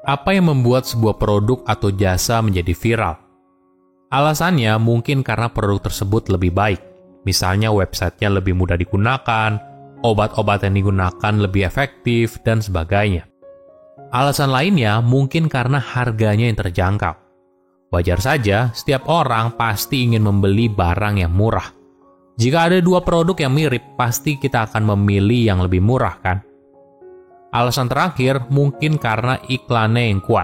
Apa yang membuat sebuah produk atau jasa menjadi viral? Alasannya mungkin karena produk tersebut lebih baik. Misalnya websitenya lebih mudah digunakan, obat-obat yang digunakan lebih efektif, dan sebagainya. Alasan lainnya mungkin karena harganya yang terjangkau. Wajar saja, setiap orang pasti ingin membeli barang yang murah. Jika ada dua produk yang mirip, pasti kita akan memilih yang lebih murah, kan? Alasan terakhir mungkin karena iklannya yang kuat.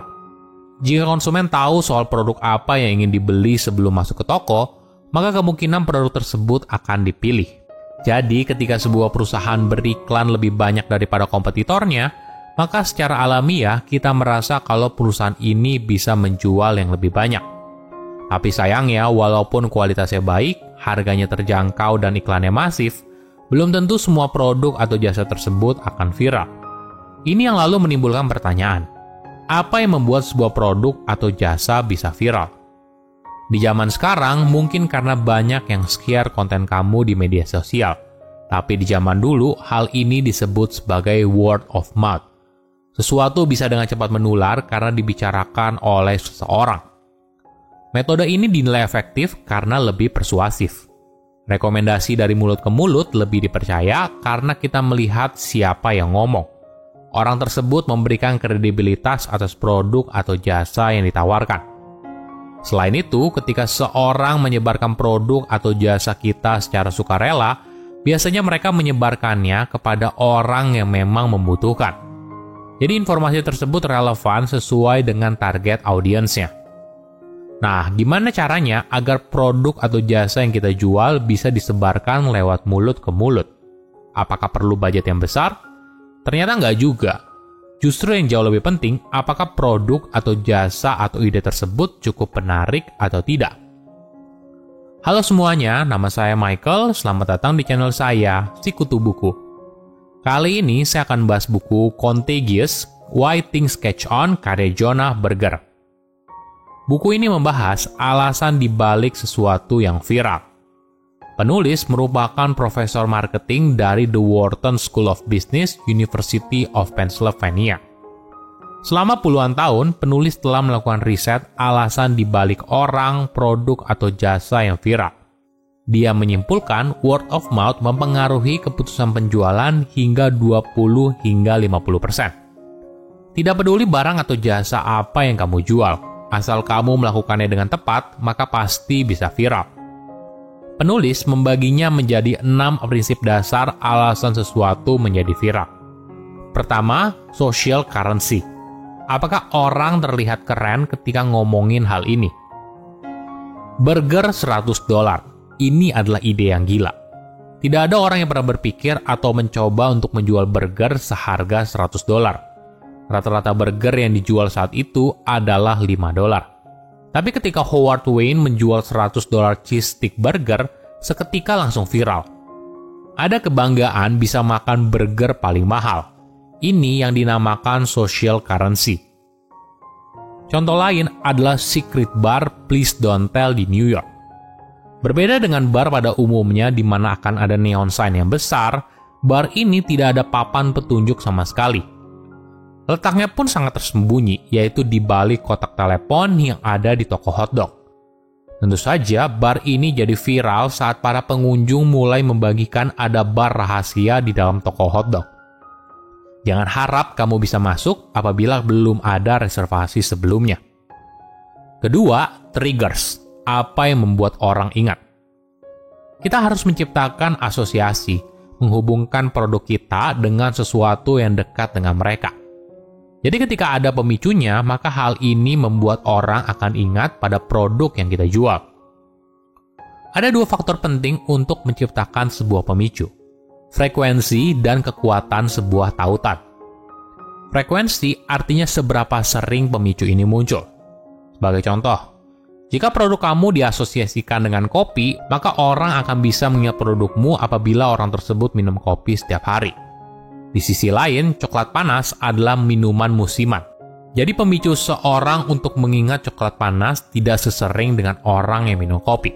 Jika konsumen tahu soal produk apa yang ingin dibeli sebelum masuk ke toko, maka kemungkinan produk tersebut akan dipilih. Jadi, ketika sebuah perusahaan beriklan lebih banyak daripada kompetitornya, maka secara alamiah kita merasa kalau perusahaan ini bisa menjual yang lebih banyak. Tapi sayangnya, walaupun kualitasnya baik, harganya terjangkau dan iklannya masif, belum tentu semua produk atau jasa tersebut akan viral. Ini yang lalu menimbulkan pertanyaan, apa yang membuat sebuah produk atau jasa bisa viral? Di zaman sekarang, mungkin karena banyak yang share konten kamu di media sosial. Tapi di zaman dulu, hal ini disebut sebagai word of mouth. Sesuatu bisa dengan cepat menular karena dibicarakan oleh seseorang. Metode ini dinilai efektif karena lebih persuasif. Rekomendasi dari mulut ke mulut lebih dipercaya karena kita melihat siapa yang ngomong. Orang tersebut memberikan kredibilitas atas produk atau jasa yang ditawarkan. Selain itu, ketika seorang menyebarkan produk atau jasa kita secara sukarela, biasanya mereka menyebarkannya kepada orang yang memang membutuhkan. Jadi informasi tersebut relevan sesuai dengan target audiensnya. Nah, gimana caranya agar produk atau jasa yang kita jual bisa disebarkan lewat mulut ke mulut? Apakah perlu budget yang besar? Ternyata nggak juga. Justru yang jauh lebih penting, apakah produk atau jasa atau ide tersebut cukup menarik atau tidak? Halo semuanya, nama saya Michael. Selamat datang di channel saya, Sikutu Buku. Kali ini saya akan bahas buku Contagious, Why Things Catch On karya Jonah Berger. Buku ini membahas alasan dibalik sesuatu yang viral. Penulis merupakan profesor marketing dari The Wharton School of Business, University of Pennsylvania. Selama puluhan tahun, penulis telah melakukan riset alasan dibalik orang, produk, atau jasa yang viral. Dia menyimpulkan word of mouth mempengaruhi keputusan penjualan hingga 20 hingga 50%. Tidak peduli barang atau jasa apa yang kamu jual, asal kamu melakukannya dengan tepat, maka pasti bisa viral. Penulis membaginya menjadi 6 prinsip dasar alasan sesuatu menjadi viral. Pertama, social currency. Apakah orang terlihat keren ketika ngomongin hal ini? Burger $100. Ini adalah ide yang gila. Tidak ada orang yang pernah berpikir atau mencoba untuk menjual burger seharga $100. Rata-rata burger yang dijual saat itu adalah $5. Tapi ketika Howard Wayne menjual $100 cheese stick burger, seketika langsung viral. Ada kebanggaan bisa makan burger paling mahal. Ini yang dinamakan social currency. Contoh lain adalah Secret Bar Please Don't Tell di New York. Berbeda dengan bar pada umumnya di mana akan ada neon sign yang besar, bar ini tidak ada papan petunjuk sama sekali. Letaknya pun sangat tersembunyi, yaitu di balik kotak telepon yang ada di toko hotdog. Tentu saja, bar ini jadi viral saat para pengunjung mulai membagikan ada bar rahasia di dalam toko hotdog. Jangan harap kamu bisa masuk apabila belum ada reservasi sebelumnya. Kedua, triggers. Apa yang membuat orang ingat? Kita harus menciptakan asosiasi, menghubungkan produk kita dengan sesuatu yang dekat dengan mereka. Jadi ketika ada pemicunya, maka hal ini membuat orang akan ingat pada produk yang kita jual. Ada 2 faktor penting untuk menciptakan sebuah pemicu. Frekuensi dan kekuatan sebuah tautan. Frekuensi artinya seberapa sering pemicu ini muncul. Sebagai contoh, jika produk kamu diasosiasikan dengan kopi, maka orang akan bisa mengingat produkmu apabila orang tersebut minum kopi setiap hari. Di sisi lain, coklat panas adalah minuman musiman. Jadi pemicu seorang untuk mengingat coklat panas tidak sesering dengan orang yang minum kopi.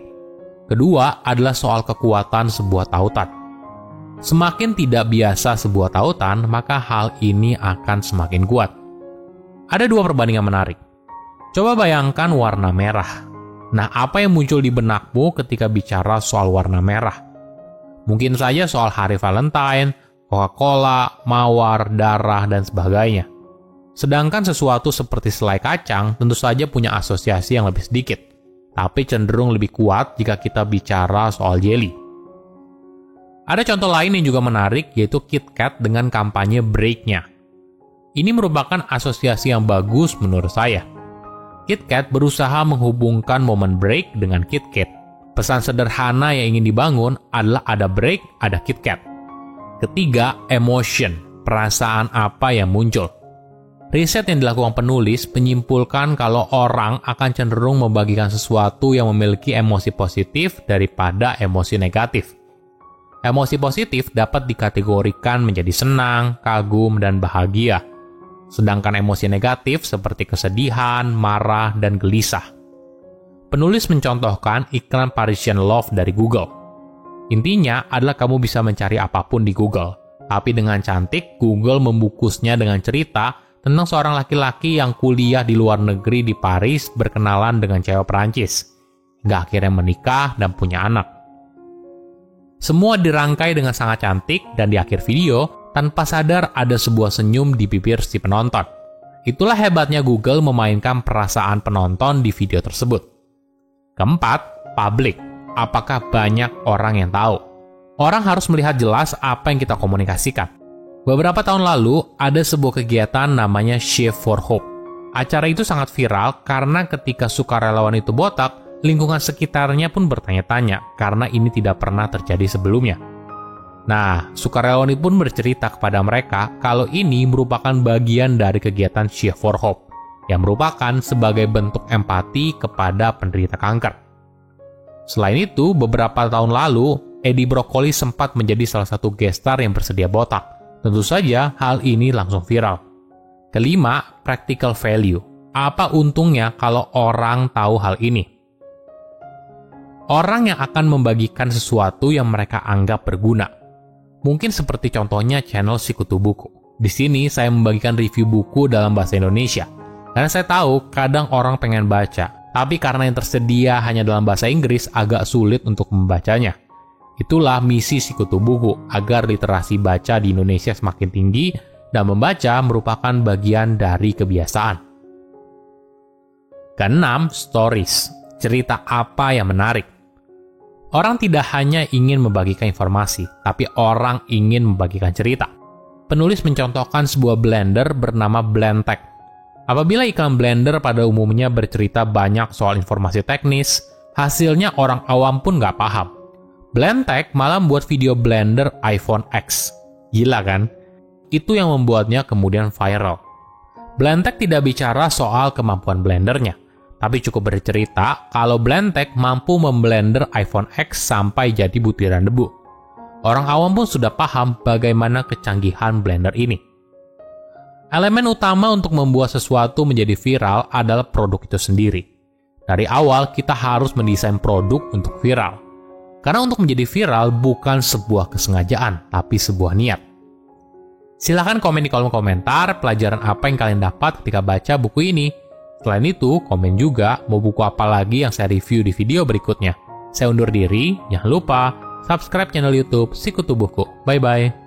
Kedua adalah soal kekuatan sebuah tautan. Semakin tidak biasa sebuah tautan, maka hal ini akan semakin kuat. Ada dua perbandingan menarik. Coba bayangkan warna merah. Nah, apa yang muncul di benakmu ketika bicara soal warna merah? Mungkin saja soal hari Valentine, Coca-Cola, mawar, darah, dan sebagainya. Sedangkan sesuatu seperti selai kacang tentu saja punya asosiasi yang lebih sedikit, tapi cenderung lebih kuat jika kita bicara soal jelly. Ada contoh lain yang juga menarik, yaitu KitKat dengan kampanye break-nya. Ini merupakan asosiasi yang bagus menurut saya. KitKat berusaha menghubungkan momen break dengan KitKat. Pesan sederhana yang ingin dibangun adalah ada break, ada KitKat. Ketiga, emotion, perasaan apa yang muncul. Riset yang dilakukan penulis menyimpulkan kalau orang akan cenderung membagikan sesuatu yang memiliki emosi positif daripada emosi negatif. Emosi positif dapat dikategorikan menjadi senang, kagum, dan bahagia. Sedangkan emosi negatif seperti kesedihan, marah, dan gelisah. Penulis mencontohkan iklan Parisian Love dari Google. Intinya adalah kamu bisa mencari apapun di Google, tapi dengan cantik Google membungkusnya dengan cerita tentang seorang laki-laki yang kuliah di luar negeri di Paris berkenalan dengan cewek Perancis, hingga akhirnya menikah dan punya anak. Semua dirangkai dengan sangat cantik dan di akhir video, tanpa sadar ada sebuah senyum di bibir si penonton. Itulah hebatnya Google memainkan perasaan penonton di video tersebut. Keempat, public. Apakah banyak orang yang tahu? Orang harus melihat jelas apa yang kita komunikasikan. Beberapa tahun lalu, ada sebuah kegiatan namanya Shave for Hope. Acara itu sangat viral karena ketika sukarelawan itu botak, lingkungan sekitarnya pun bertanya-tanya karena ini tidak pernah terjadi sebelumnya. Nah, sukarelawan itu pun bercerita kepada mereka kalau ini merupakan bagian dari kegiatan Shave for Hope, yang merupakan sebagai bentuk empati kepada penderita kanker. Selain itu, beberapa tahun lalu, Eddie Broccoli sempat menjadi salah satu guest star yang bersedia botak. Tentu saja, hal ini langsung viral. Kelima, practical value. Apa untungnya kalau orang tahu hal ini? Orang yang akan membagikan sesuatu yang mereka anggap berguna. Mungkin seperti contohnya channel Sikutu Buku. Di sini saya membagikan review buku dalam bahasa Indonesia. Karena saya tahu kadang orang pengen baca, tapi karena yang tersedia hanya dalam bahasa Inggris agak sulit untuk membacanya. Itulah misi Sikutu Buku, agar literasi baca di Indonesia semakin tinggi dan membaca merupakan bagian dari kebiasaan. Keenam, stories. Cerita apa yang menarik? Orang tidak hanya ingin membagikan informasi, tapi orang ingin membagikan cerita. Penulis mencontohkan sebuah blender bernama Blendtec. Apabila iklan blender pada umumnya bercerita banyak soal informasi teknis, hasilnya orang awam pun nggak paham. Blendtec malah membuat video blender iPhone X. Gila kan? Itu yang membuatnya kemudian viral. Blendtec tidak bicara soal kemampuan blendernya, tapi cukup bercerita kalau Blendtec mampu memblender iPhone X sampai jadi butiran debu. Orang awam pun sudah paham bagaimana kecanggihan blender ini. Elemen utama untuk membuat sesuatu menjadi viral adalah produk itu sendiri. Dari awal kita harus mendesain produk untuk viral. Karena untuk menjadi viral bukan sebuah kesengajaan, tapi sebuah niat. Silahkan komen di kolom komentar pelajaran apa yang kalian dapat ketika baca buku ini. Selain itu, komen juga mau buku apa lagi yang saya review di video berikutnya. Saya undur diri, jangan lupa subscribe channel YouTube Sikutu Buku. Bye-bye.